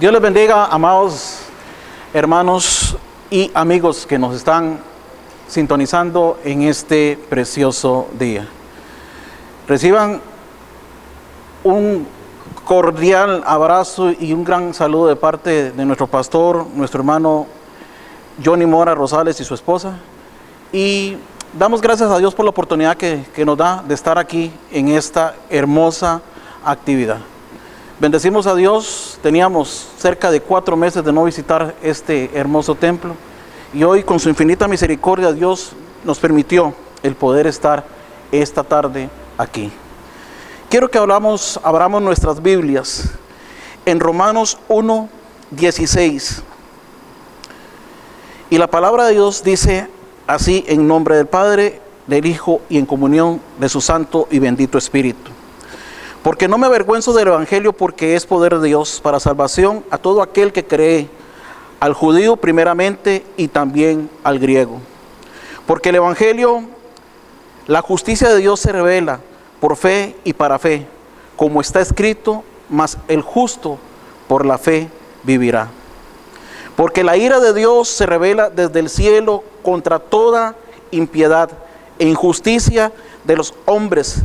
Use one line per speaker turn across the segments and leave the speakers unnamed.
Dios les bendiga, amados hermanos y amigos que nos están sintonizando en este precioso día. Reciban un cordial abrazo y un gran saludo de parte de nuestro pastor, nuestro hermano Johnny Mora Rosales y su esposa. Y damos gracias a Dios por la oportunidad que nos da de estar aquí en esta hermosa actividad. Bendecimos a Dios, teníamos cerca de 4 meses de no visitar este hermoso templo y hoy con su infinita misericordia Dios nos permitió el poder estar esta tarde aquí. Quiero que abramos nuestras Biblias en Romanos 1:16 y la palabra de Dios dice así: en nombre del Padre, del Hijo y en comunión de su Santo y bendito Espíritu. Porque no me avergüenzo del Evangelio, porque es poder de Dios para salvación a todo aquel que cree, al judío primeramente y también al griego. Porque el Evangelio, la justicia de Dios se revela por fe y para fe, como está escrito: mas el justo por la fe vivirá. Porque la ira de Dios se revela desde el cielo contra toda impiedad e injusticia de los hombres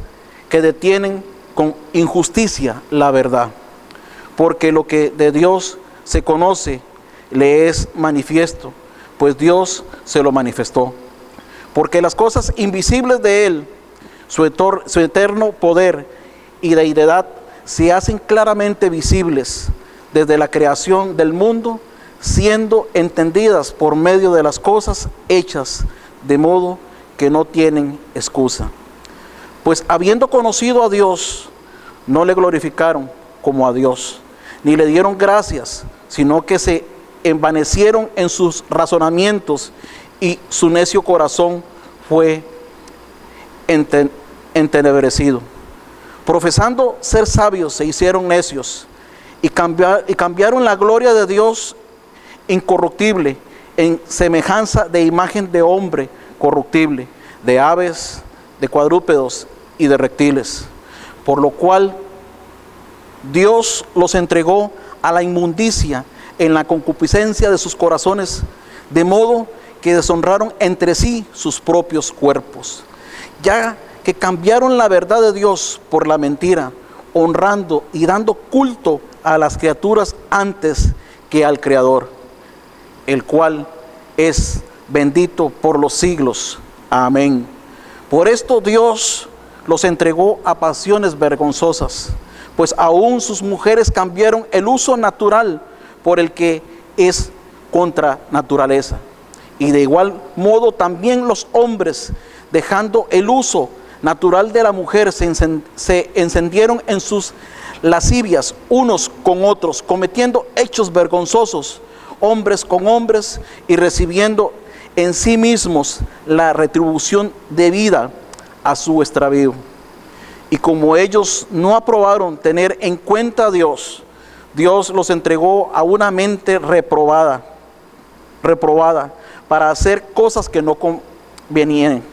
que detienen con injusticia la verdad. Porque lo que de Dios se conoce le es manifiesto, pues Dios se lo manifestó. Porque las cosas invisibles de Él, su eterno poder y deidad, se hacen claramente visibles desde la creación del mundo, siendo entendidas por medio de las cosas hechas, de modo que no tienen excusa. Pues habiendo conocido a Dios, no le glorificaron como a Dios, ni le dieron gracias, sino que se envanecieron en sus razonamientos y su necio corazón fue entenebrecido. Profesando ser sabios, se hicieron necios y cambiaron la gloria de Dios incorruptible en semejanza de imagen de hombre corruptible, de aves, de cuadrúpedos y de reptiles, por lo cual Dios los entregó a la inmundicia en la concupiscencia de sus corazones, de modo que deshonraron entre sí sus propios cuerpos, ya que cambiaron la verdad de Dios por la mentira, honrando y dando culto a las criaturas antes que al Creador, el cual es bendito por los siglos. Amén. Por esto Dios los entregó a pasiones vergonzosas, pues aún sus mujeres cambiaron el uso natural por el que es contra naturaleza. Y de igual modo también los hombres, dejando el uso natural de la mujer, se encendieron en sus lascivias unos con otros, cometiendo hechos vergonzosos, hombres con hombres, y recibiendo en sí mismos la retribución debida a su extravío. Y como ellos no aprobaron tener en cuenta a Dios, Dios los entregó a una mente reprobada para hacer cosas que no convenían,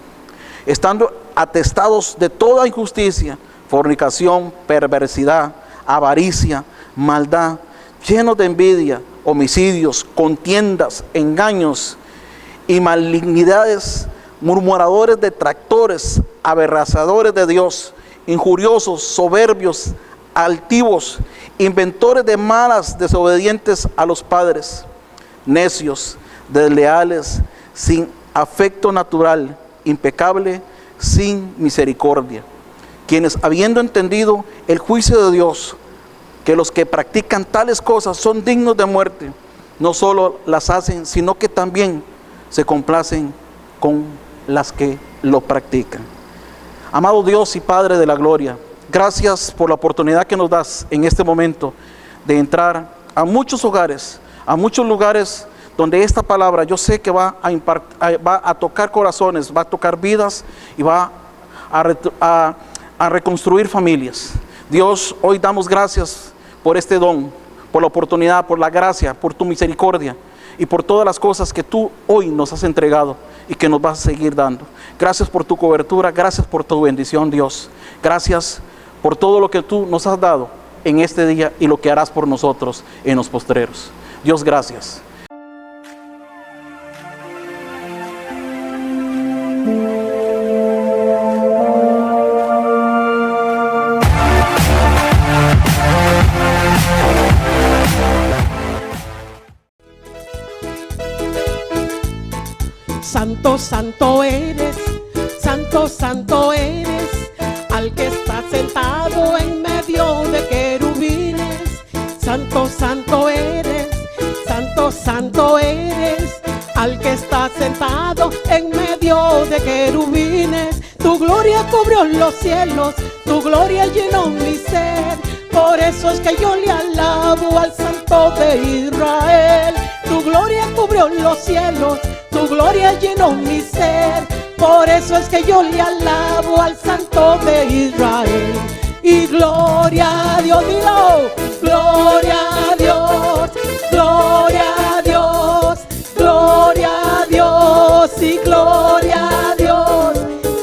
estando atestados de toda injusticia, fornicación, perversidad, avaricia, maldad, llenos de envidia, homicidios, contiendas, engaños y malignidades, murmuradores, detractores, aberrazadores de Dios, injuriosos, soberbios, altivos, inventores de malas, desobedientes a los padres, necios, desleales, sin afecto natural, impecable, sin misericordia, quienes, habiendo entendido el juicio de Dios, que los que practican tales cosas son dignos de muerte, no solo las hacen, sino que también se complacen con las que lo practican. Amado Dios y Padre de la gloria, gracias por la oportunidad que nos das en este momento de entrar a muchos hogares, a muchos lugares donde esta palabra yo sé que va a tocar corazones, va a tocar vidas y va a reconstruir familias. Dios, hoy damos gracias por este don, por la oportunidad, por la gracia, por tu misericordia y por todas las cosas que tú hoy nos has entregado y que nos vas a seguir dando. Gracias por tu cobertura, gracias por tu bendición, Dios. Gracias por todo lo que tú nos has dado en este día y lo que harás por nosotros en los postreros. Dios, gracias.
Santo, santo eres, santo, santo eres, al que está sentado en medio de querubines. Santo, santo eres, santo, santo eres, al que está sentado en medio de querubines. Tu gloria cubrió los cielos, tu gloria llenó mi ser. Por eso es que yo le alabo al Santo de Israel. Tu gloria cubrió los cielos, tu gloria llenó mi ser. Por eso es que yo le alabo al Santo de Israel. Y gloria a Dios, dilo, gloria a Dios, gloria a Dios, gloria a Dios y gloria a Dios,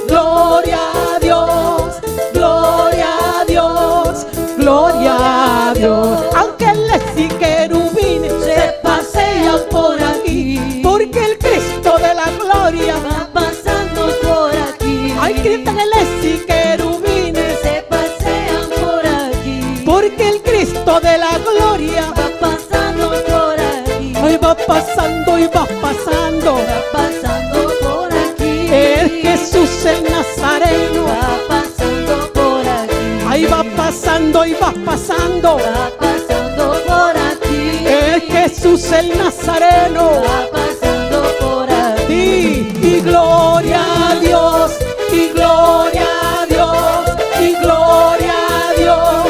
gloria a Dios, gloria a Dios, gloria a Dios. Ángeles y querubines se pasean por aquí, porque el Cristo de la gloria
va pasando por aquí.
Hay ángeles y querubines
se pasean por aquí,
porque el Cristo de la gloria
va pasando por aquí.
hoy va pasando y va pasando.
Va pasando por aquí.
Es Jesús el Nazareno.
Va pasando por aquí.
Ahí va pasando y va pasando.
Va pasando por aquí.
Es Jesús el Nazareno.
Va pasando por aquí.
Y gloria a Dios, y gloria a Dios, y gloria a Dios,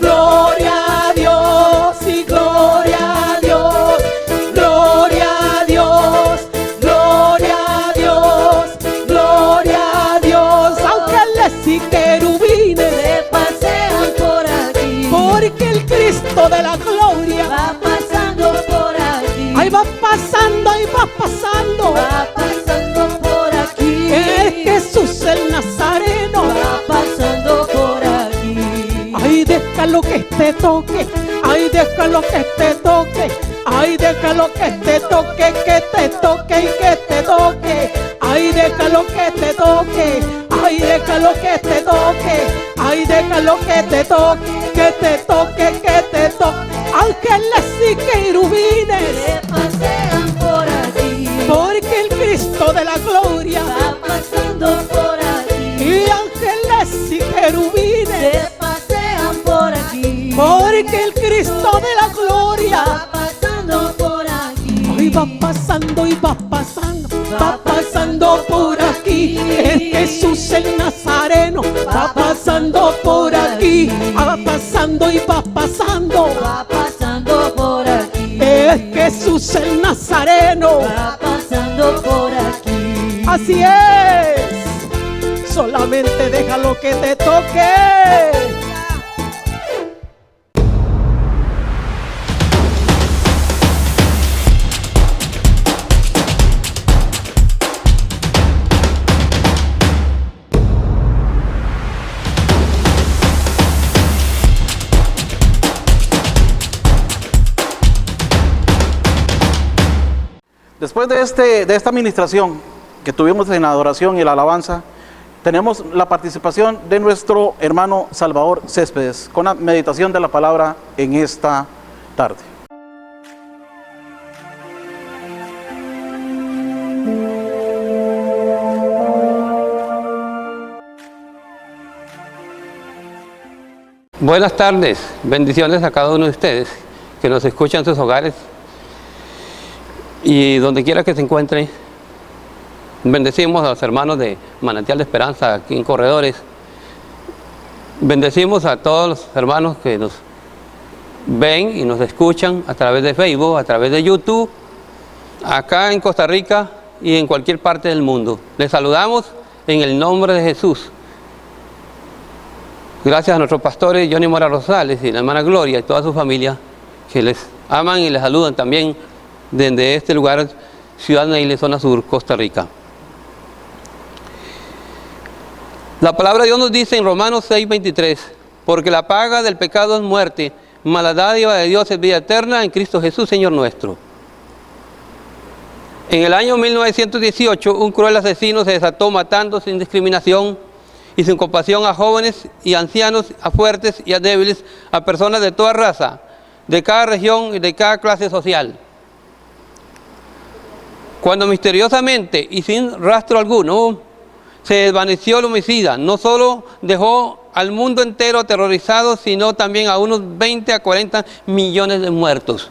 gloria a Dios, y gloria a Dios, gloria a Dios, gloria a Dios, gloria a Dios. Ángeles y querubines
Se pasean por aquí,
porque el Cristo de la gloria
va pasando por aquí.
ahí va pasando, ahí va pasando.
Va pasando por aquí.
Es Jesús el Nazareno.
Va pasando por aquí.
Ay, déjalo que te toque. Ay, déjalo que te toque. Ay, déjalo que te toque, que te toque y que te toque. Ay, déjalo que te toque. Ay, déjalo que te toque. Ay, déjalo que te toque, que te toque, que te toque. Ángeles y querubines,
Se pasean por aquí.
porque el Cristo de la gloria
Va pasando por aquí.
y ángeles y querubines,
Se pasean por aquí.
porque el Cristo de la gloria
Va pasando por aquí.
hoy va pasando y va pasando, va pasando por aquí. Es Jesús el Nazareno, va pasando por aquí, va pasando y va pasando.
Va pasando por aquí.
Es Jesús el Nazareno,
Va pasando por aquí.
así es. Solamente déjalo que te toque.
Después de esta administración que tuvimos en la adoración y la alabanza, tenemos la participación de nuestro hermano Salvador Céspedes con la meditación de la palabra en esta tarde.
Buenas tardes, bendiciones a cada uno de ustedes que nos escuchan en sus hogares y donde quiera que se encuentren. Bendecimos a los hermanos de Manantial de Esperanza aquí en Corredores. Bendecimos a todos los hermanos que nos ven y nos escuchan a través de Facebook, a través de YouTube, acá en Costa Rica y en cualquier parte del mundo. Les saludamos en el nombre de Jesús. Gracias a nuestros pastores Johnny Mora Rosales y la hermana Gloria y toda su familia que les aman y les saludan también desde este lugar, Ciudad Neile, zona sur, Costa Rica. La palabra de Dios nos dice en Romanos 6:23, porque la paga del pecado es muerte, mas la dádiva de Dios es vida eterna en Cristo Jesús, Señor nuestro. En el año 1918, un cruel asesino se desató matando sin discriminación y sin compasión a jóvenes y ancianos, a fuertes y a débiles, a personas de toda raza, de cada región y de cada clase social. Cuando misteriosamente y sin rastro alguno se desvaneció el homicida, no solo dejó al mundo entero aterrorizado, sino también a unos 20 a 40 millones de muertos.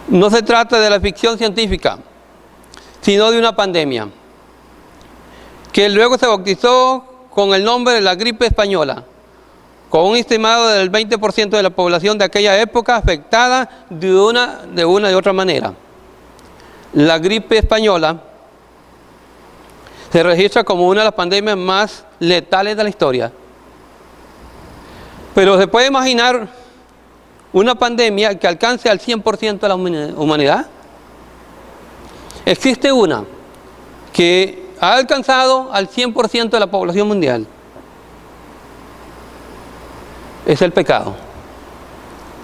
No se trata de la ficción científica, sino de una pandemia, que luego se bautizó con el nombre de la gripe española, con un estimado del 20% de la población de aquella época afectada de una y otra manera. La gripe española se registra como una de las pandemias más letales de la historia. Pero se puede imaginar una pandemia que alcance al 100% de la humanidad. Existe una que ha alcanzado al 100% de la población mundial. Es el pecado.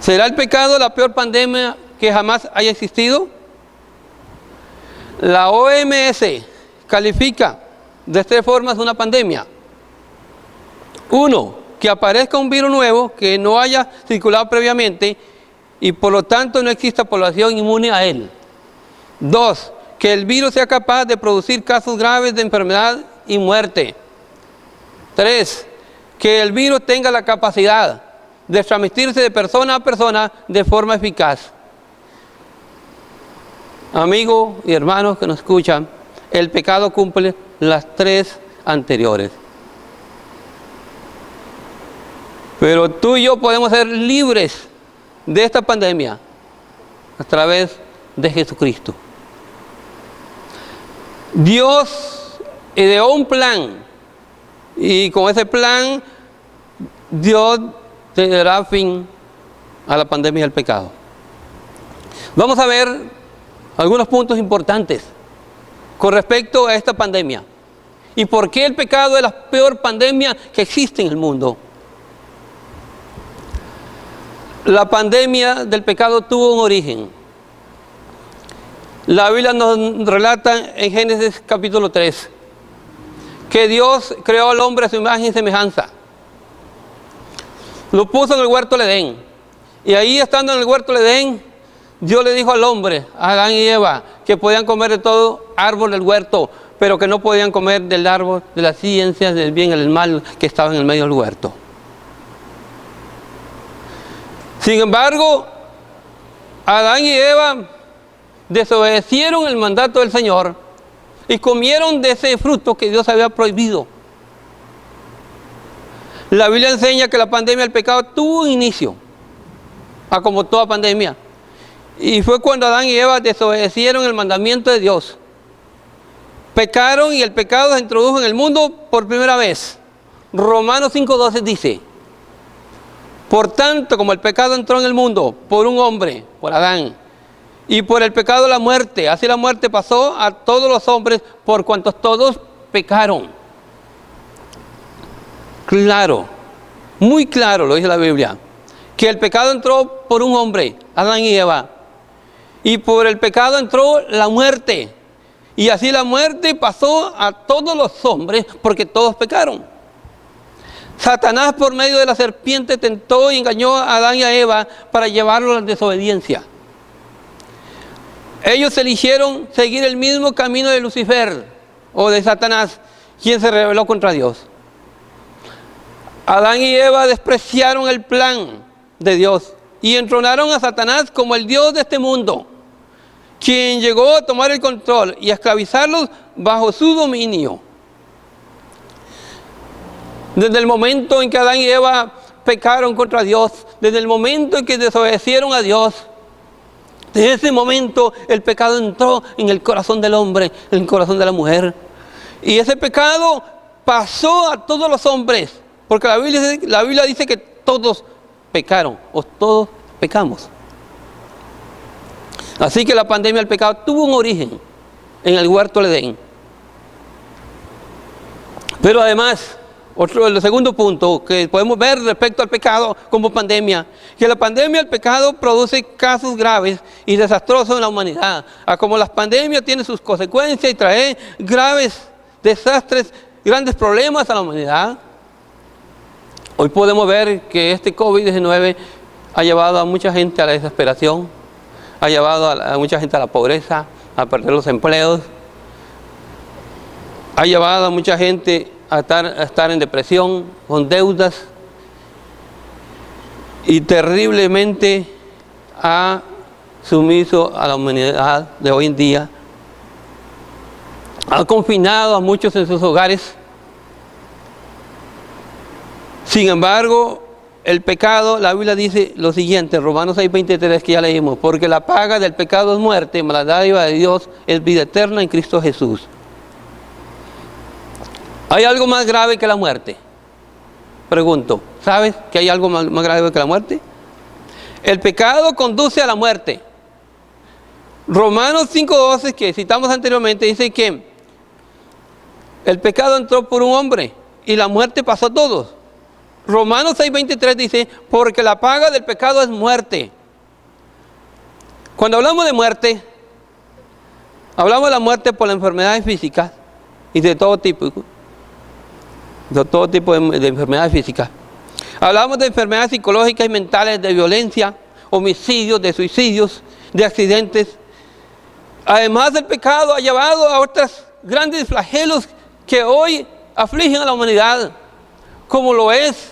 ¿Será el pecado la peor pandemia que jamás haya existido? La OMS califica de 3 formas una pandemia. 1, que aparezca un virus nuevo que no haya circulado previamente y por lo tanto no exista población inmune a él. 2, que el virus sea capaz de producir casos graves de enfermedad y muerte. 3, que el virus tenga la capacidad de transmitirse de persona a persona de forma eficaz. Amigos y hermanos que nos escuchan, el pecado cumple las 3 anteriores. Pero tú y yo podemos ser libres de esta pandemia a través de Jesucristo. Dios ideó un plan y con ese plan Dios dará fin a la pandemia del pecado. Vamos a ver algunos puntos importantes con respecto a esta pandemia y por qué el pecado es la peor pandemia que existe en el mundo. La pandemia del pecado tuvo un origen. La Biblia nos relata en Génesis capítulo 3 que Dios creó al hombre a su imagen y semejanza. Lo puso en el huerto del Edén. Y ahí, estando en el huerto del Edén, Dios le dijo al hombre, a Adán y Eva, que podían comer de todo árbol del huerto, pero que no podían comer del árbol de las ciencias del bien y del mal que estaba en el medio del huerto. Sin embargo, Adán y Eva desobedecieron el mandato del Señor y comieron de ese fruto que Dios había prohibido. La Biblia enseña que la pandemia del pecado tuvo un inicio, como toda pandemia, y fue cuando Adán y Eva desobedecieron el mandamiento de Dios. Pecaron y el pecado se introdujo en el mundo por primera vez. Romanos 5:12 dice: por tanto, como el pecado entró en el mundo por un hombre, por Adán, y por el pecado la muerte, así la muerte pasó a todos los hombres por cuantos todos pecaron. Claro, muy claro lo dice la Biblia, que el pecado entró por un hombre, Adán y Eva, y por el pecado entró la muerte, y así la muerte pasó a todos los hombres porque todos pecaron. Satanás, por medio de la serpiente, tentó y engañó a Adán y a Eva para llevarlos a la desobediencia. Ellos eligieron seguir el mismo camino de Lucifer o de Satanás, quien se rebeló contra Dios. Adán y Eva despreciaron el plan de Dios y entronaron a Satanás como el Dios de este mundo, quien llegó a tomar el control y a esclavizarlos bajo su dominio. Desde el momento en que Adán y Eva pecaron contra Dios, desde el momento en que desobedecieron a Dios, desde ese momento el pecado entró en el corazón del hombre, en el corazón de la mujer. Y ese pecado pasó a todos los hombres, porque la Biblia dice que todos pecaron, o todos pecamos. Así que la pandemia del pecado tuvo un origen en el huerto del Edén. Pero además, El segundo punto que podemos ver respecto al pecado como pandemia, que la pandemia, el pecado produce casos graves y desastrosos en la humanidad. Como las pandemias tienen sus consecuencias y traen graves desastres, grandes problemas a la humanidad. Hoy podemos ver que este COVID-19 ha llevado a mucha gente a la desesperación, ha llevado a mucha gente a la pobreza, a perder los empleos, ha llevado a mucha gente a estar en depresión, con deudas, y terriblemente ha sumiso a la humanidad de hoy en día. Ha confinado a muchos en sus hogares. Sin embargo, el pecado, la Biblia dice lo siguiente, Romanos 6:23, que ya leímos: porque la paga del pecado es muerte, mas la dádiva de Dios es vida eterna en Cristo Jesús. ¿Hay algo más grave que la muerte? Pregunto, ¿sabes que hay algo más grave que la muerte? El pecado conduce a la muerte. Romanos 5:12, que citamos anteriormente, dice que el pecado entró por un hombre y la muerte pasó a todos. Romanos 6:23 dice, porque la paga del pecado es muerte. Cuando hablamos de muerte, hablamos de la muerte por las enfermedades físicas y de todo tipo de enfermedades físicas. Hablamos de enfermedades psicológicas y mentales, de violencia, homicidios, de suicidios, de accidentes. Además, el pecado ha llevado a otros grandes flagelos que hoy afligen a la humanidad, como lo es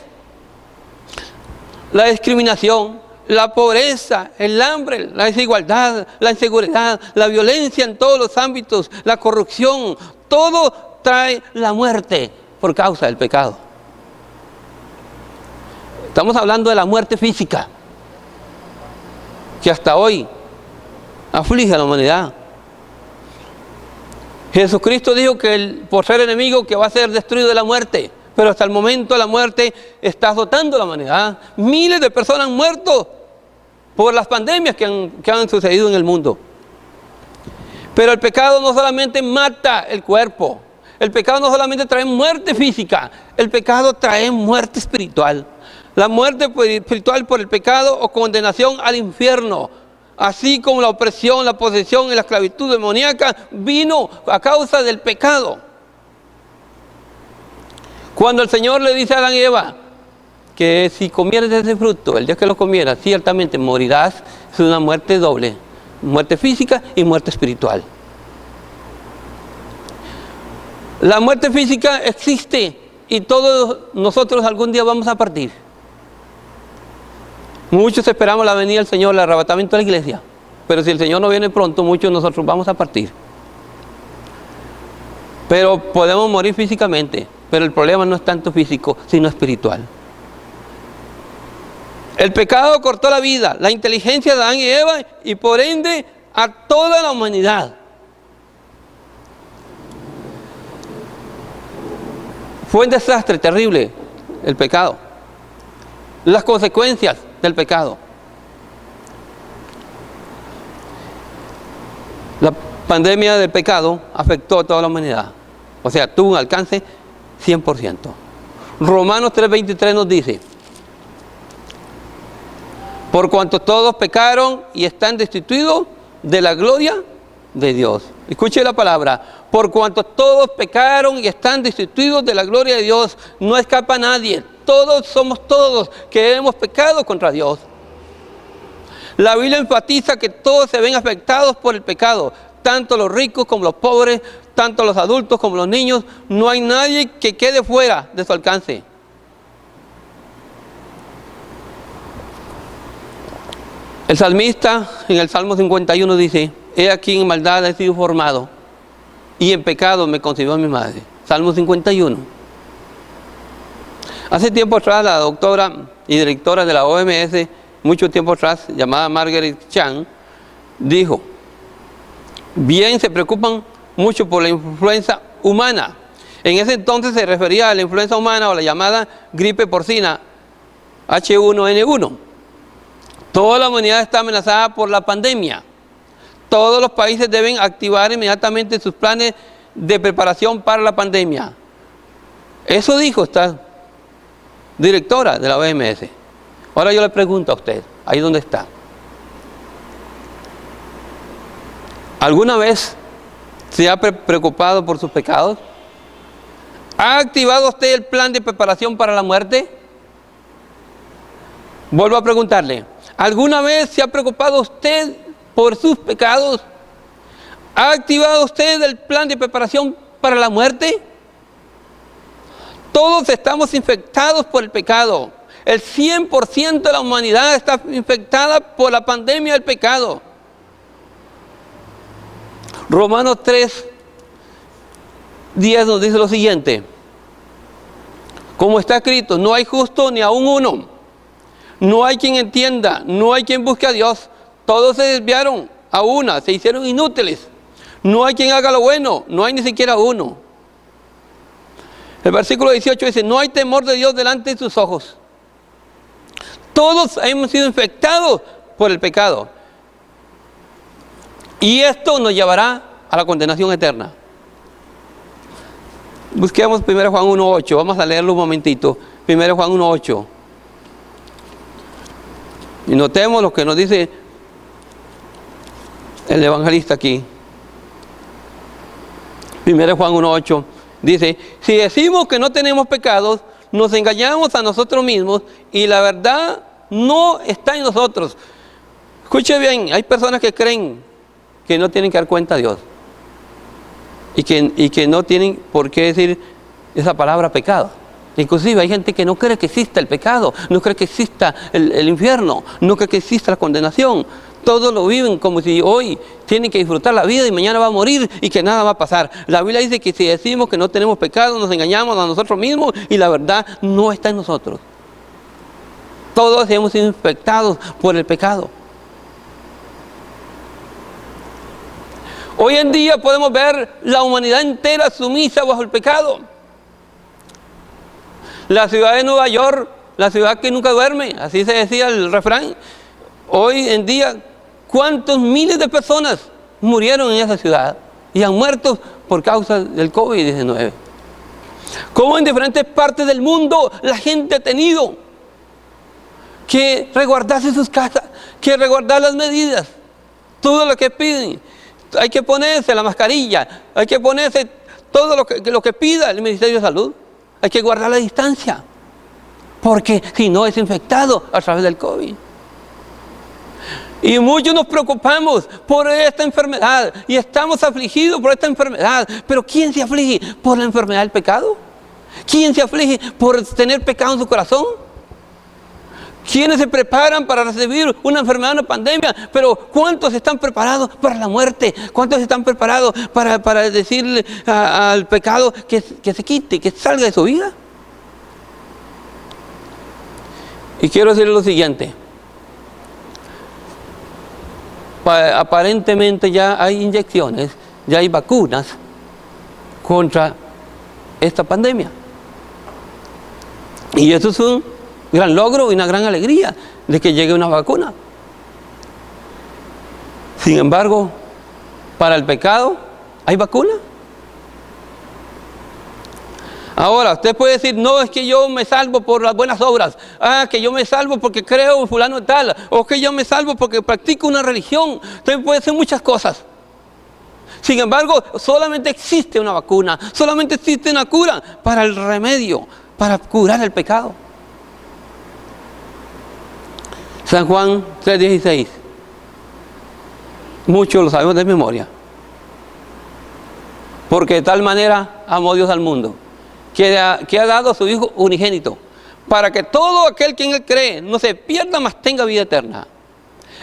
la discriminación, la pobreza, el hambre, la desigualdad, la inseguridad, la violencia en todos los ámbitos, la corrupción. Todo trae la muerte por causa del pecado. Estamos hablando de la muerte física, que hasta hoy aflige a la humanidad. Jesucristo dijo que por ser enemigo que va a ser destruido de la muerte, pero hasta el momento la muerte está azotando a la humanidad. Miles de personas han muerto por las pandemias que han sucedido en el mundo. Pero el pecado no solamente mata el cuerpo, el pecado no solamente trae muerte física, el pecado trae muerte espiritual. La muerte espiritual por el pecado o condenación al infierno, así como la opresión, la posesión y la esclavitud demoníaca vino a causa del pecado. Cuando el Señor le dice a Adán y Eva que si comieres de ese fruto, el día que lo comieras, ciertamente morirás, es una muerte doble, muerte física y muerte espiritual. La muerte física existe y todos nosotros algún día vamos a partir. Muchos esperamos la venida del Señor, el arrebatamiento de la iglesia, pero si el Señor no viene pronto, muchos de nosotros vamos a partir. Pero podemos morir físicamente, pero el problema no es tanto físico, sino espiritual. El pecado cortó la vida, la inteligencia de Adán y Eva y por ende a toda la humanidad. Fue un desastre terrible el pecado. Las consecuencias del pecado. La pandemia del pecado afectó a toda la humanidad. O sea, tuvo un alcance 100%. Romanos 3:23 nos dice: por cuanto todos pecaron y están destituidos de la gloria de Dios. Escuche la palabra. Por cuanto todos pecaron y están destituidos de la gloria de Dios. No escapa nadie. Todos somos todos que hemos pecado contra Dios. La Biblia enfatiza que todos se ven afectados por el pecado. Tanto los ricos como los pobres, tanto los adultos como los niños. No hay nadie que quede fuera de su alcance. El salmista en el Salmo 51 dice: he aquí en maldad he sido formado y en pecado me concibió mi madre. Salmo 51. Hace tiempo atrás la doctora y directora de la OMS, mucho tiempo atrás, llamada Margaret Chan, dijo: bien, se preocupan mucho por la influenza humana. En ese entonces se refería a la influenza humana o la llamada gripe porcina H1N1. Toda la humanidad está amenazada por la pandemia. Todos los países deben activar inmediatamente sus planes de preparación para la pandemia. Eso dijo esta directora de la OMS. Ahora yo le pregunto a usted, ahí donde está. ¿Alguna vez se ha preocupado por sus pecados? ¿Ha activado usted el plan de preparación para la muerte? Vuelvo a preguntarle, ¿alguna vez se ha preocupado usted por sus pecados? ¿Ha activado usted el plan de preparación para la muerte? Todos estamos infectados por el pecado. El 100% de la humanidad está infectada por la pandemia del pecado. Romanos 3:10 nos dice lo siguiente. Como está escrito, no hay justo ni aun uno. No hay quien entienda, no hay quien busque a Dios. Todos se desviaron a una, se hicieron inútiles. No hay quien haga lo bueno, no hay ni siquiera uno. El versículo 18 dice, no hay temor de Dios delante de sus ojos. Todos hemos sido infectados por el pecado. Y esto nos llevará a la condenación eterna. Busquemos 1 Juan 1:8, vamos a leerlo un momentito. 1 Juan 1:8. Y notemos lo que nos dice el evangelista aquí. 1 Juan 1:8 dice, si decimos que no tenemos pecados, nos engañamos a nosotros mismos y la verdad no está en nosotros. Escuche bien, hay personas que creen que no tienen que dar cuenta a Dios y que no tienen por qué decir esa palabra pecado. Inclusive hay gente que no cree que exista el pecado, no cree que exista el infierno, no cree que exista la condenación. Todos lo viven como si hoy tienen que disfrutar la vida y mañana va a morir y que nada va a pasar. La Biblia dice que si decimos que no tenemos pecado, nos engañamos a nosotros mismos y la verdad no está en nosotros. Todos hemos sido infectados por el pecado. Hoy en día podemos ver la humanidad entera sumisa bajo el pecado. La ciudad de Nueva York, la ciudad que nunca duerme, así se decía el refrán. Hoy en día, ¿cuántos miles de personas murieron en esa ciudad? Y han muerto por causa del COVID-19. Como en diferentes partes del mundo la gente ha tenido que resguardarse sus casas, que resguardar las medidas, todo lo que piden. Hay que ponerse la mascarilla, hay que ponerse todo lo que pida el Ministerio de Salud. Hay que guardar la distancia, porque si no es infectado a través del COVID. Y muchos nos preocupamos por esta enfermedad y estamos afligidos por esta enfermedad. Pero ¿quién se aflige por la enfermedad del pecado? ¿Quién se aflige por tener pecado en su corazón? ¿Quiénes se preparan para recibir una enfermedad, una pandemia? Pero ¿cuántos están preparados para la muerte? ¿Cuántos están preparados para decirle al pecado que se quite, que salga de su vida? Y quiero decirle lo siguiente. Aparentemente ya hay inyecciones, ya hay vacunas contra esta pandemia. Y eso es un gran logro y una gran alegría de que llegue una vacuna. Sin embargo, para el pecado, ¿hay vacuna? Ahora, usted puede decir, no, es que yo me salvo por las buenas obras. Que yo me salvo porque creo en fulano tal. O que yo me salvo porque practico una religión. Usted puede decir muchas cosas. Sin embargo, solamente existe una vacuna. Solamente existe una cura para el remedio, para curar el pecado. San Juan 3:16. Muchos lo sabemos de memoria. Porque de tal manera amó Dios al mundo, que ha dado a su Hijo unigénito, para que todo aquel que en Él cree no se pierda, mas tenga vida eterna.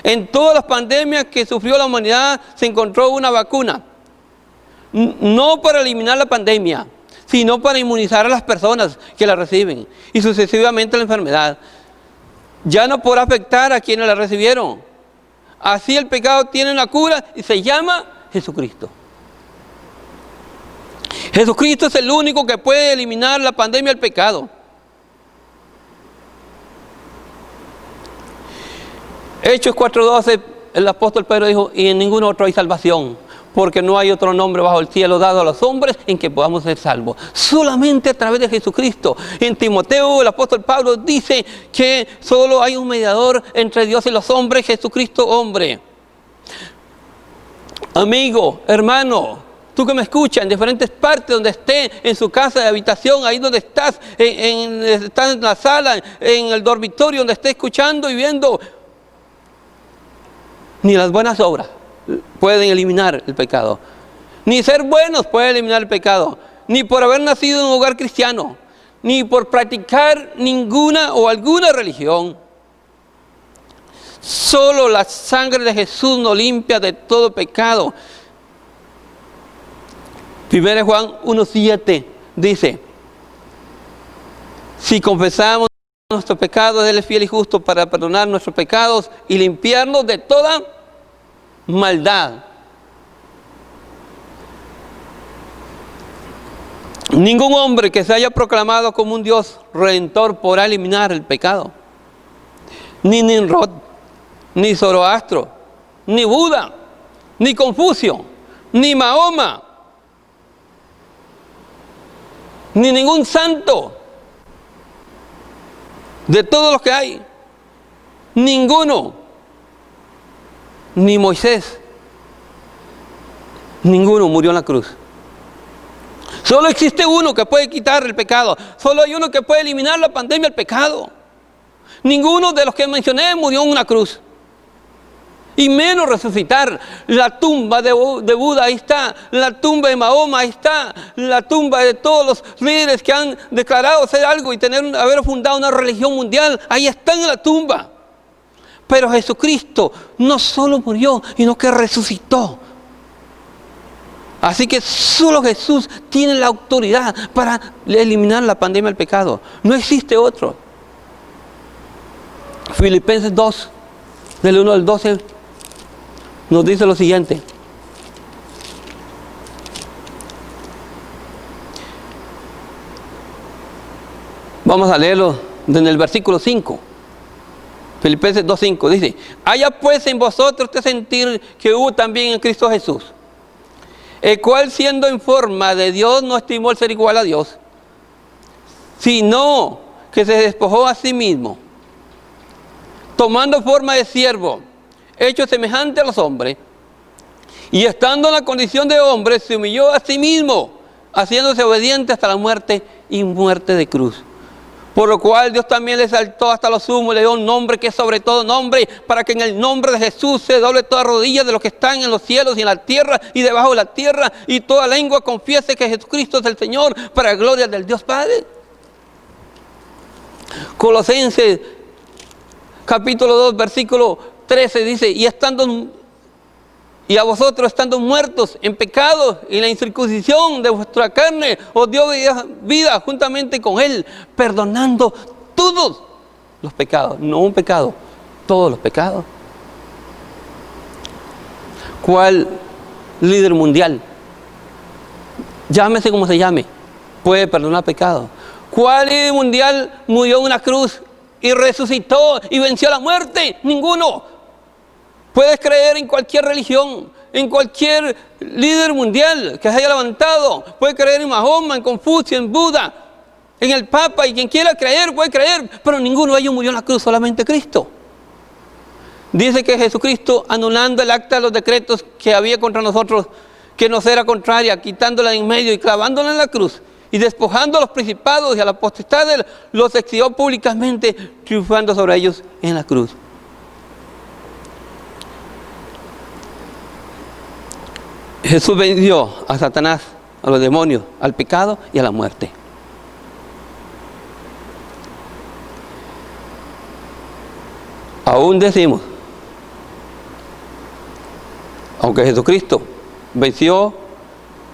En todas las pandemias que sufrió la humanidad se encontró una vacuna. No para eliminar la pandemia, sino para inmunizar a las personas que la reciben y sucesivamente la enfermedad. Ya no podrá afectar a quienes la recibieron. Así el pecado tiene una cura y se llama Jesucristo. Jesucristo es el único que puede eliminar la pandemia del pecado. Hechos 4:12, el apóstol Pedro dijo, y en ningún otro hay salvación, porque no hay otro nombre bajo el cielo dado a los hombres en que podamos ser salvos. Solamente a través de Jesucristo. En Timoteo, el apóstol Pablo dice que solo hay un mediador entre Dios y los hombres, Jesucristo hombre. Amigo, hermano, tú que me escuchas en diferentes partes, donde esté, en su casa de habitación, ahí donde estás, estás en la sala, en el dormitorio, donde esté escuchando y viendo, ni las buenas obras pueden eliminar el pecado. Ni ser buenos puede eliminar el pecado. Ni por haber nacido en un hogar cristiano. Ni por practicar ninguna o alguna religión. Solo la sangre de Jesús nos limpia de todo pecado. 1 Juan 1:7 dice: si confesamos nuestros pecados, Él es fiel y justo para perdonar nuestros pecados y limpiarnos de toda maldad. Ningún hombre que se haya proclamado como un Dios redentor podrá eliminar el pecado. Ni Nimrod, ni Zoroastro, ni Buda, ni Confucio, ni Mahoma, ni ningún santo de todos los que hay. Ninguno. Ni Moisés, ninguno murió en la cruz. Solo existe uno que puede quitar el pecado. Solo hay uno que puede eliminar la pandemia del pecado. Ninguno de los que mencioné murió en una cruz. Y menos resucitar. La tumba de Buda, ahí está. La tumba de Mahoma, ahí está. La tumba de todos los líderes que han declarado ser algo y haber fundado una religión mundial, ahí están en la tumba. Pero Jesucristo no solo murió, sino que resucitó. Así que solo Jesús tiene la autoridad para eliminar la pandemia del pecado. No existe otro. Filipenses 2, del 1 al 12, nos dice lo siguiente. Vamos a leerlo en el versículo 5. Filipenses 2:5 dice: haya pues en vosotros este sentir que hubo también en Cristo Jesús, el cual siendo en forma de Dios no estimó el ser igual a Dios, sino que se despojó a sí mismo, tomando forma de siervo, hecho semejante a los hombres, y estando en la condición de hombre, se humilló a sí mismo, haciéndose obediente hasta la muerte y muerte de cruz. Por lo cual Dios también le exaltó hasta lo sumo, le dio un nombre que es sobre todo nombre, para que en el nombre de Jesús se doble toda rodilla de los que están en los cielos y en la tierra y debajo de la tierra, y toda lengua confiese que Jesucristo es el Señor, para gloria del Dios Padre. Colosenses capítulo 2, versículo 13 dice: y a vosotros estando muertos en pecado y la incircuncisión de vuestra carne, os dio vida juntamente con Él, perdonando todos los pecados. No un pecado, todos los pecados. ¿Cuál líder mundial, llámese como se llame, puede perdonar pecados? ¿Cuál líder mundial murió en una cruz y resucitó y venció la muerte? Ninguno. Puedes creer en cualquier religión, en cualquier líder mundial que se haya levantado. Puedes creer en Mahoma, en Confucio, en Buda, en el Papa, y quien quiera creer puede creer, pero ninguno de ellos murió en la cruz, solamente Cristo. Dice que Jesucristo, anulando el acta de los decretos que había contra nosotros, que nos era contraria, quitándola de en medio y clavándola en la cruz, y despojando a los principados y a la potestad, los exhibió públicamente, triunfando sobre ellos en la cruz. Jesús venció a Satanás, a los demonios, al pecado y a la muerte. Aún decimos, aunque Jesucristo venció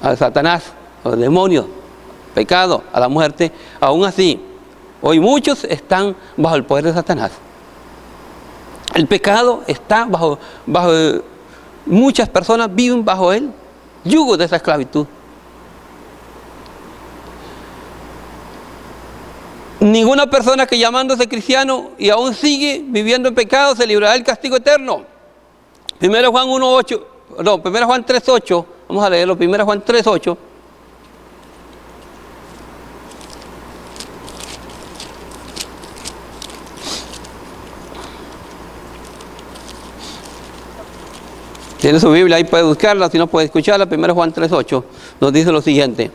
a Satanás, a los demonios, al pecado, a la muerte, aún así, hoy muchos están bajo el poder de Satanás. El pecado está bajo muchas personas viven bajo él, yugo de esa esclavitud. Ninguna persona que llamándose cristiano y aún sigue viviendo en pecado se librará del castigo eterno. 1 Juan 3:8 Vamos a leerlo. 1 Juan 3:8. Tiene su Biblia, ahí puede buscarla, si no puede escucharla. 1 Juan 3:8 nos dice lo siguiente.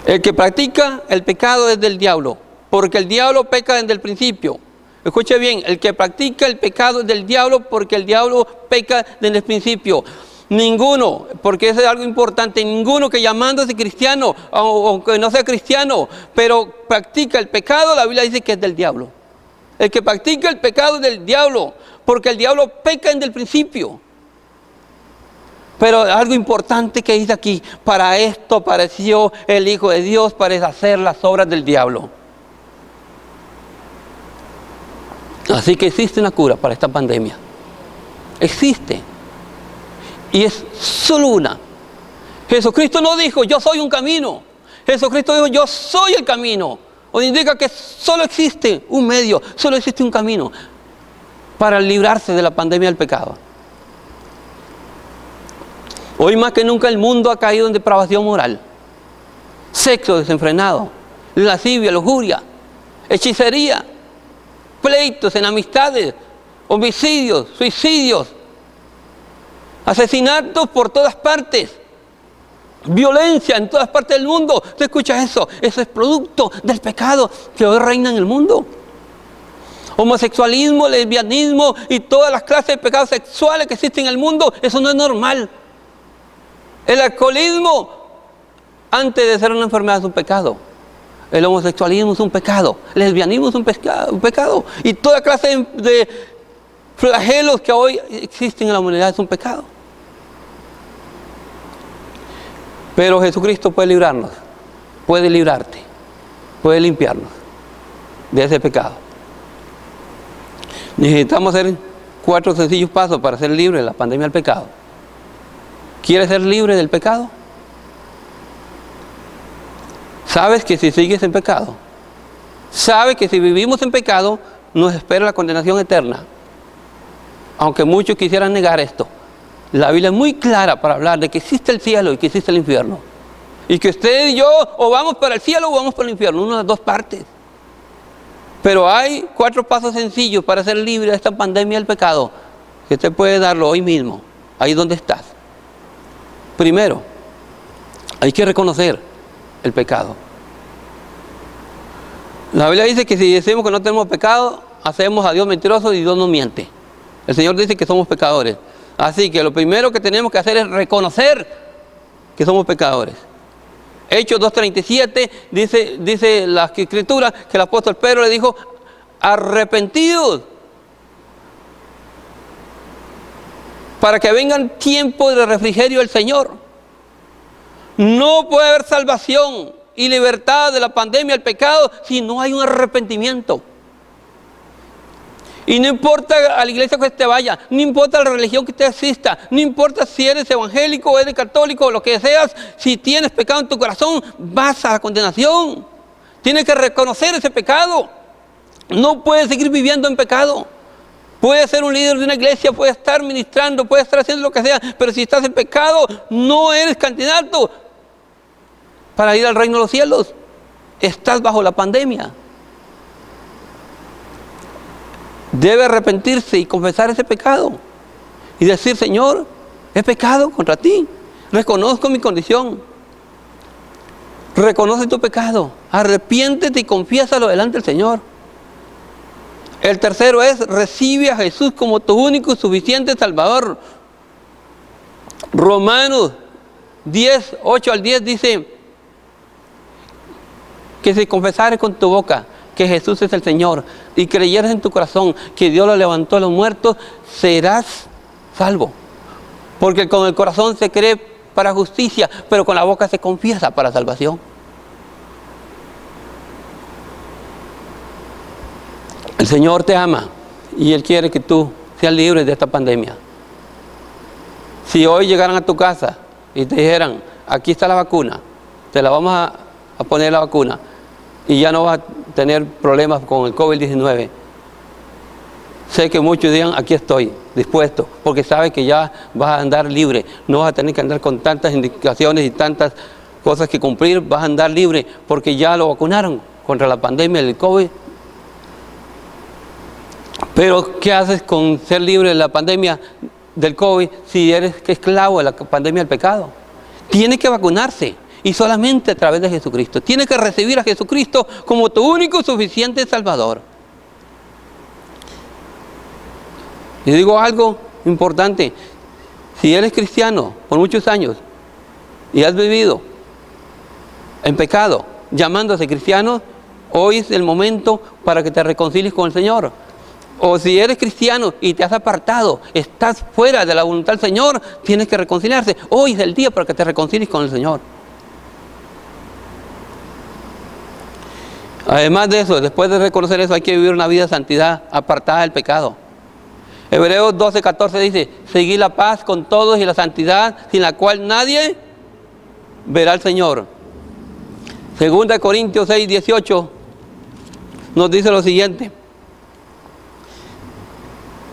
El que practica el pecado es del diablo, porque el diablo peca desde el principio. Escuche bien, el que practica el pecado es del diablo, porque el diablo peca desde el principio. Ninguno, porque eso es algo importante, ninguno que llamándose cristiano, o que no sea cristiano, pero practica el pecado, la Biblia dice que es del diablo. El que practica el pecado es del diablo, porque el diablo peca desde el principio. Pero algo importante que dice aquí, para esto apareció el Hijo de Dios, para deshacer las obras del diablo. Así que existe una cura para esta pandemia. Existe. Y es solo una. Jesucristo no dijo, yo soy un camino. Jesucristo dijo, yo soy el camino. O indica que solo existe un medio, solo existe un camino para librarse de la pandemia del pecado. Hoy más que nunca el mundo ha caído en depravación moral. Sexo desenfrenado, lascivia, lujuria, hechicería, pleitos, enemistades, homicidios, suicidios, asesinatos por todas partes, violencia en todas partes del mundo. ¿Usted escucha eso? Eso es producto del pecado que hoy reina en el mundo. Homosexualismo, lesbianismo y todas las clases de pecados sexuales que existen en el mundo, eso no es normal. El alcoholismo, antes de ser una enfermedad, es un pecado. El homosexualismo es un pecado. El lesbianismo es un pecado. Y toda clase de flagelos que hoy existen en la humanidad es un pecado. Pero Jesucristo puede librarnos, puede librarte, puede limpiarnos de ese pecado. Necesitamos hacer 4 sencillos pasos para ser libres de la pandemia del pecado. ¿Quieres ser libre del pecado? Sabes que si sigues en pecado, sabes que si vivimos en pecado, nos espera la condenación eterna. Aunque muchos quisieran negar esto, la Biblia es muy clara para hablar de que existe el cielo y que existe el infierno. Y que usted y yo o vamos para el cielo o vamos para el infierno, una de las dos partes. Pero hay 4 pasos sencillos para ser libre de esta pandemia del pecado, que usted puede darlo hoy mismo, ahí donde estás. Primero, hay que reconocer el pecado. La Biblia dice que si decimos que no tenemos pecado, hacemos a Dios mentiroso y Dios no miente. El Señor dice que somos pecadores. Así que lo primero que tenemos que hacer es reconocer que somos pecadores. Hechos 2:37 dice la Escritura que el apóstol Pedro le dijo, arrepentidos, para que vengan tiempos de refrigerio del Señor. No puede haber salvación y libertad de la pandemia del pecado si no hay un arrepentimiento. Y no importa a la iglesia que usted vaya, no importa la religión que usted asista, no importa si eres evangélico o eres católico o lo que seas, si tienes pecado en tu corazón, vas a la condenación. Tienes que reconocer ese pecado. No puedes seguir viviendo en pecado. Puedes ser un líder de una iglesia, puedes estar ministrando, puedes estar haciendo lo que sea, pero si estás en pecado, no eres candidato para ir al reino de los cielos. Estás bajo la pandemia. Debe arrepentirse y confesar ese pecado. Y decir, Señor, he pecado contra ti. Reconozco mi condición. Reconoce tu pecado. Arrepiéntete y confiésalo delante del Señor. El tercero es, recibe a Jesús como tu único y suficiente Salvador. Romanos 10, 8 al 10 dice que si confesares con tu boca que Jesús es el Señor y creyeres en tu corazón que Dios lo levantó de los muertos, serás salvo. Porque con el corazón se cree para justicia, pero con la boca se confiesa para salvación. El Señor te ama y Él quiere que tú seas libre de esta pandemia. Si hoy llegaran a tu casa y te dijeran, aquí está la vacuna, te la vamos a poner la vacuna y ya no vas a tener problemas con el COVID-19. Sé que muchos digan, aquí estoy, dispuesto, porque sabes que ya vas a andar libre. No vas a tener que andar con tantas indicaciones y tantas cosas que cumplir. Vas a andar libre porque ya lo vacunaron contra la pandemia del COVID. Pero, ¿qué haces con ser libre de la pandemia del COVID si eres esclavo de la pandemia del pecado? Tienes que vacunarse, y solamente a través de Jesucristo. Tienes que recibir a Jesucristo como tu único suficiente Salvador. Y digo algo importante: si eres cristiano por muchos años y has vivido en pecado, llamándose cristiano, hoy es el momento para que te reconcilies con el Señor. O si eres cristiano y te has apartado, estás fuera de la voluntad del Señor, tienes que reconciliarse. Hoy es el día para que te reconcilies con el Señor. Además de eso, después de reconocer eso, hay que vivir una vida de santidad, apartada del pecado. Hebreos 12:14 dice: seguid la paz con todos y la santidad, sin la cual nadie verá al Señor. 2 Corintios 6:18 nos dice lo siguiente.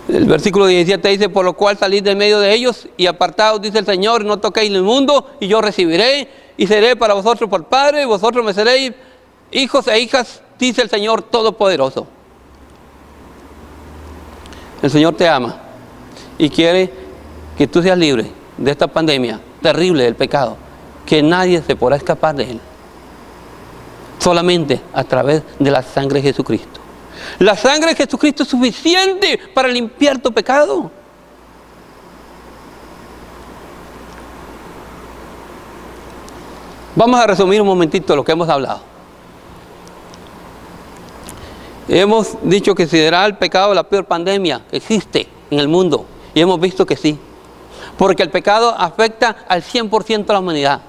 El versículo 17 dice: por lo cual salid de medio de ellos y apartaos, dice el Señor, no toquéis el mundo, y yo recibiré y seré para vosotros por Padre, y vosotros me seréis hijos e hijas, dice el Señor Todopoderoso. El Señor te ama y quiere que tú seas libre de esta pandemia terrible del pecado, que nadie se podrá escapar de él, solamente a través de la sangre de Jesucristo. La sangre de Jesucristo es suficiente para limpiar tu pecado. Vamos a resumir un momentito lo que hemos hablado. Hemos dicho que será el pecado la peor pandemia que existe en el mundo. Y hemos visto que sí. Porque el pecado afecta al 100% de la humanidad.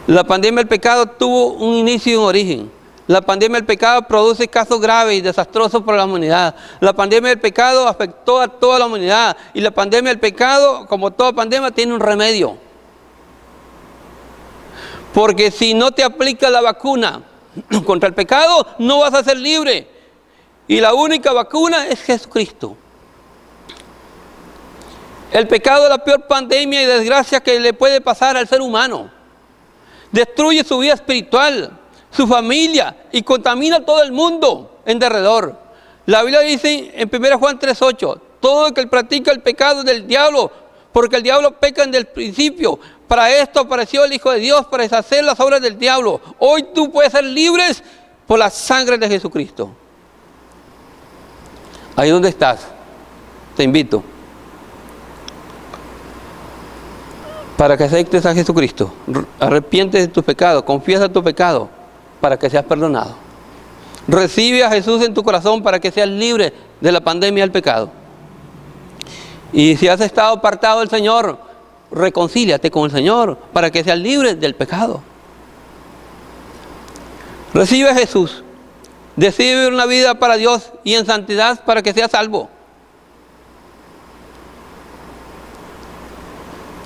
La pandemia del pecado tuvo un inicio y un origen. La pandemia del pecado produce casos graves y desastrosos para la humanidad. La pandemia del pecado afectó a toda la humanidad. Y la pandemia del pecado, como toda pandemia, tiene un remedio. Porque si no te aplicas la vacuna contra el pecado, no vas a ser libre. Y la única vacuna es Jesucristo. El pecado es la peor pandemia y desgracia que le puede pasar al ser humano. Destruye su vida espiritual, su familia, y contamina a todo el mundo en derredor. La Biblia dice en 1 Juan 3:8: todo el que practica el pecado es del diablo, porque el diablo peca desde el principio. Para esto apareció el Hijo de Dios, para deshacer las obras del diablo. Hoy tú puedes ser libre por la sangre de Jesucristo. Ahí donde estás, te invito para que aceptes a Jesucristo. Arrepiente de tus pecados, confiesa tu pecado para que seas perdonado. Recibe a Jesús en tu corazón para que seas libre de la pandemia del pecado. Y si has estado apartado del Señor, reconcíliate con el Señor para que seas libre del pecado. Recibe a Jesús. Decide vivir una vida para Dios y en santidad para que seas salvo.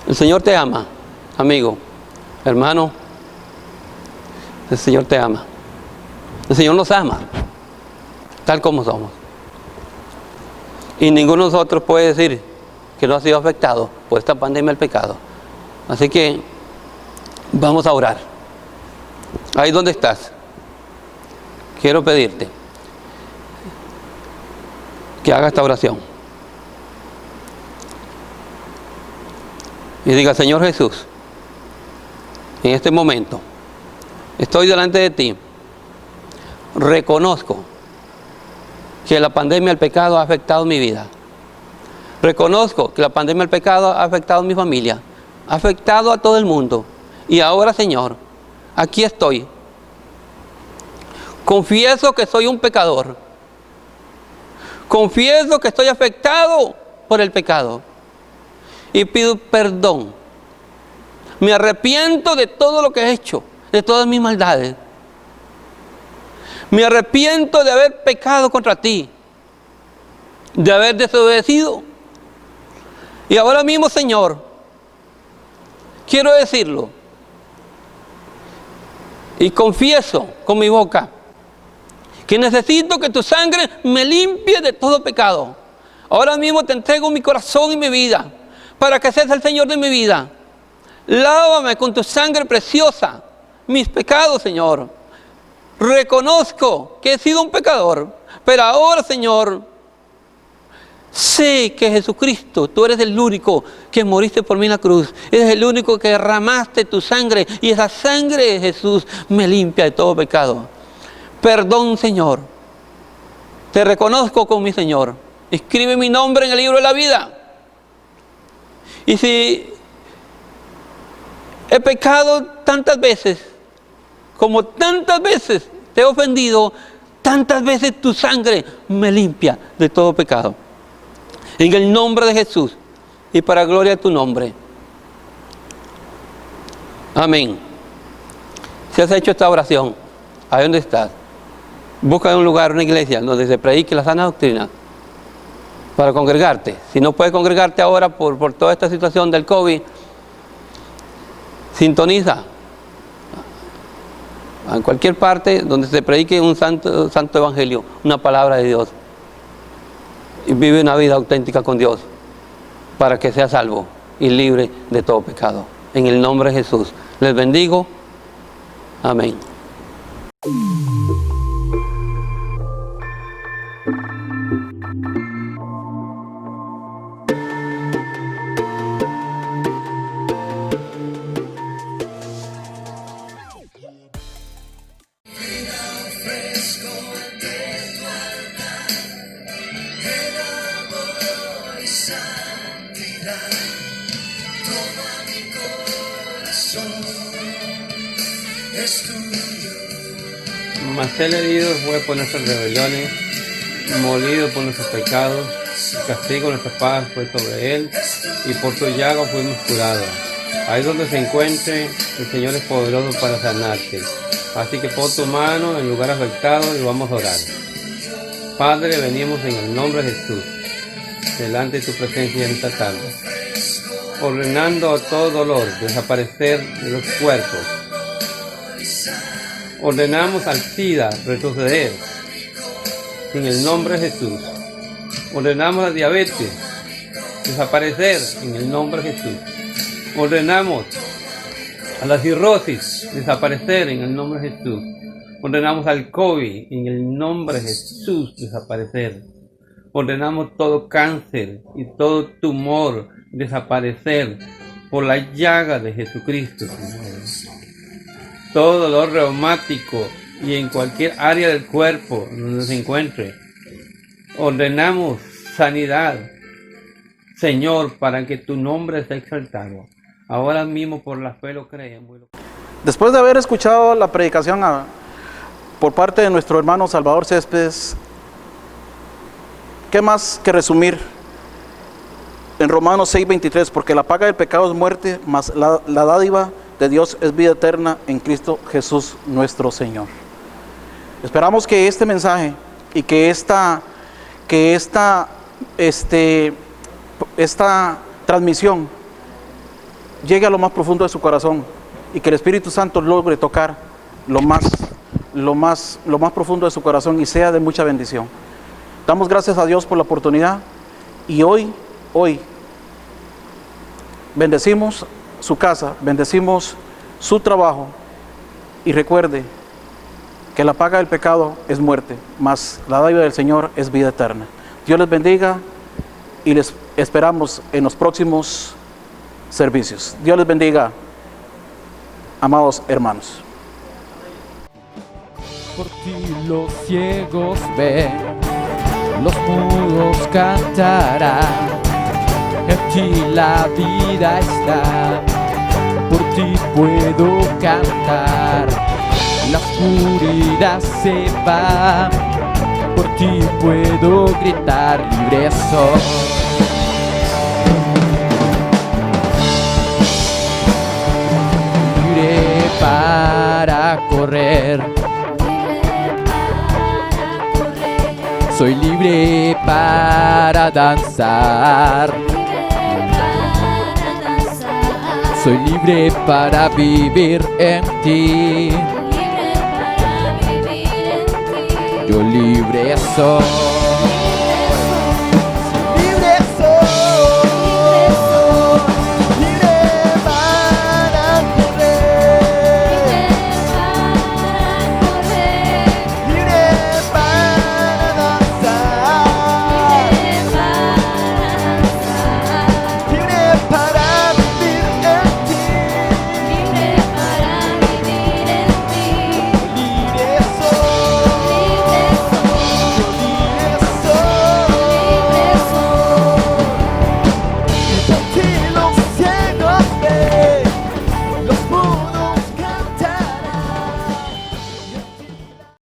El Señor te ama, amigo, hermano. El Señor te ama. El Señor nos ama, tal como somos. Y ninguno de nosotros puede decir que no ha sido afectado por esta pandemia del pecado. Así que vamos a orar. Ahí donde estás, quiero pedirte que haga esta oración. Y diga: Señor Jesús, en este momento estoy delante de ti. Reconozco que la pandemia del pecado ha afectado mi vida. Reconozco que la pandemia del pecado ha afectado a mi familia, ha afectado a todo el mundo. Y ahora, Señor, aquí estoy. Confieso que soy un pecador. Confieso que estoy afectado por el pecado. Y pido perdón. Me arrepiento de todo lo que he hecho, de todas mis maldades. Me arrepiento de haber pecado contra ti, de haber desobedecido. Y ahora mismo, Señor, quiero decirlo y confieso con mi boca que necesito que tu sangre me limpie de todo pecado. Ahora mismo te entrego mi corazón y mi vida, para que seas el Señor de mi vida. Lávame con tu sangre preciosa mis pecados, Señor. Reconozco que he sido un pecador, pero ahora, Señor, sé que Jesucristo, tú eres el único que moriste por mí en la cruz. Eres el único que derramaste tu sangre, y esa sangre de Jesús me limpia de todo pecado. Perdón, Señor. Te reconozco como mi Señor. Escribe mi nombre en el libro de la vida. Y si he pecado tantas veces, como tantas veces te he ofendido, tantas veces tu sangre me limpia de todo pecado. En el nombre de Jesús y para gloria de tu nombre. Amén. Si has hecho esta oración, ahí donde estás, busca un lugar, una iglesia donde se predique la sana doctrina para congregarte. Si no puedes congregarte ahora por toda esta situación del COVID, sintoniza en cualquier parte donde se predique un santo evangelio, una palabra de Dios, y vive una vida auténtica con Dios para que sea salvo y libre de todo pecado. En el nombre de Jesús les bendigo. Amén. Mas él herido fue por nuestras rebeliones, molido por nuestros pecados, el castigo de nuestras paz fue sobre él, y por su llaga fuimos curados. Ahí donde se encuentre, el Señor es poderoso para sanarte. Así que pon tu mano en el lugar afectado y vamos a orar. Padre, venimos en el nombre de Jesús, delante de tu presencia en esta tarde, ordenando todo dolor desaparecer de los cuerpos. Ordenamos al SIDA retroceder en el nombre de Jesús. Ordenamos a la diabetes desaparecer en el nombre de Jesús. Ordenamos a la cirrosis desaparecer en el nombre de Jesús. Ordenamos al COVID en el nombre de Jesús desaparecer. Ordenamos todo cáncer y todo tumor desaparecer por la llaga de Jesucristo, Señor. Todo dolor reumático y en cualquier área del cuerpo donde se encuentre, ordenamos sanidad, Señor, para que tu nombre sea exaltado. Ahora mismo por la fe lo creemos.
Después de haber escuchado la predicación por parte de nuestro hermano Salvador Céspedes, ¿qué más que resumir en Romanos 6:23? Porque la paga del pecado es muerte, mas la dádiva de Dios es vida eterna en Cristo Jesús nuestro Señor. Esperamos que este mensaje y que esta transmisión llegue a lo más profundo de su corazón y que el Espíritu Santo logre tocar lo más profundo de su corazón y sea de mucha bendición. Damos gracias a Dios por la oportunidad y hoy bendecimos su casa, bendecimos su trabajo y recuerde que la paga del pecado es muerte, mas la dádiva del Señor es vida eterna. Dios les bendiga y les esperamos en los próximos servicios. Dios les bendiga, amados hermanos.
Por ti los ciegos ven, los mudos cantarán. En ti la vida está, por ti puedo cantar. La oscuridad se va, por ti puedo gritar, libre soy. Libre para correr, soy libre para danzar. Soy libre para vivir en ti. yo libre soy.